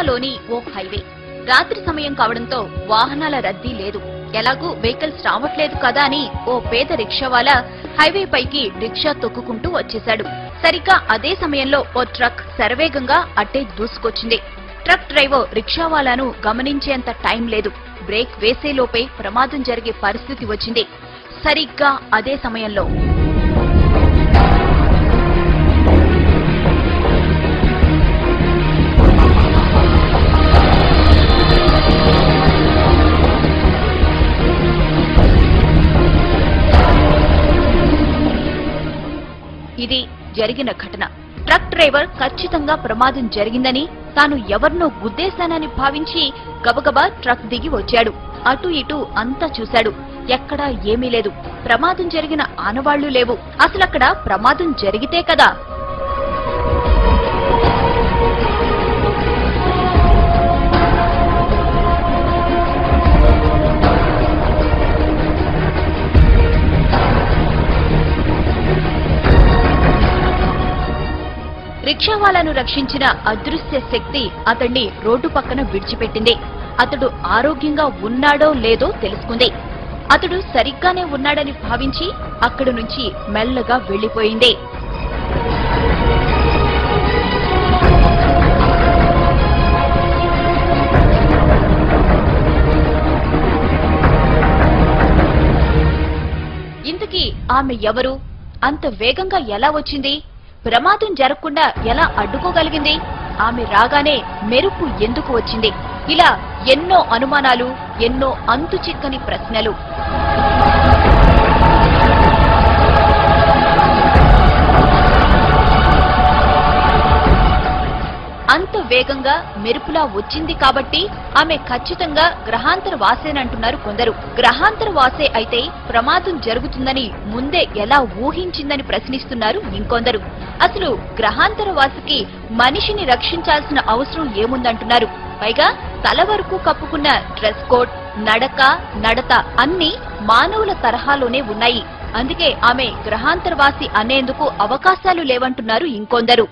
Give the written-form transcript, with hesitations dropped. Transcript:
కేరళలోని ఓ హైవే. రాత్రి సమయం కావడంతో వాహనాల రద్దీ లేదు. ఎలాగూ వెహికల్స్ రావట్లేదు కదా అని ఓ పేద రిక్షావాలా హైవే పైకి రిక్షా తొక్కుకుంటూ వచ్చేశాడు. సరిగ్గా అదే సమయంలో ఓ ట్రక్ శరవేగంగా అట్టే దూసుకొచ్చింది. ట్రక్ డ్రైవర్ రిక్షావాలాను గమనించేంత టైం లేదు. బ్రేక్ వేసేలోపే ప్రమాదం జరిగే పరిస్థితి వచ్చింది. సరిగ్గా అదే సమయంలో ఇది జరిగిన ఘటన. ట్రక్ డ్రైవర్ ఖచ్చితంగా ప్రమాదం జరిగిందని, తాను ఎవరినో గుద్దేశానని భావించి గబగబా ట్రక్ దిగి వచ్చాడు. అటు ఇటు అంతా చూశాడు. ఎక్కడా ఏమీ లేదు. ప్రమాదం జరిగిన ఆనవాళ్లు లేవు. అసలక్కడ ప్రమాదం జరిగితే కదా. రిక్షావాలాను రక్షించిన అదృశ్య శక్తి అతన్ని రోడ్డు పక్కన విడిచిపెట్టింది. అతడు ఆరోగ్యంగా ఉన్నాడో లేదో తెలుసుకుంది. అతడు సరిగ్గానే ఉన్నాడని భావించి అక్కడి నుంచి మెల్లగా వెళ్లిపోయింది. ఇంతకీ ఆమె ఎవరు? అంత వేగంగా ఎలా వచ్చింది? ప్రమాదం జరగకుండా ఎలా అడ్డుకోగలిగింది? ఆమె రాగానే మెరుపు ఎందుకు వచ్చింది? ఇలా ఎన్నో అనుమానాలు, ఎన్నో అంతు చిక్కని ప్రశ్నలు. అంత వేగంగా మెరుపులా వచ్చింది కాబట్టి ఆమె ఖచ్చితంగా గ్రహాంతర వాసేనంటున్నారు కొందరు. గ్రహాంతర వాసే అయితే ప్రమాదం జరుగుతుందని ముందే ఎలా ఊహించిందని ప్రశ్నిస్తున్నారు ఇంకొందరు. అసలు గ్రహాంతర వాసికి మనిషిని రక్షించాల్సిన అవసరం ఏముందంటున్నారు. పైగా తల వరకు కప్పుకున్న డ్రెస్ కోడ్, నడక, నడత అన్ని మానవుల తరహాలోనే ఉన్నాయి. అందుకే ఆమె గ్రహాంతరవాసి అనేందుకు అవకాశాలు లేవంటున్నారు ఇంకొందరు.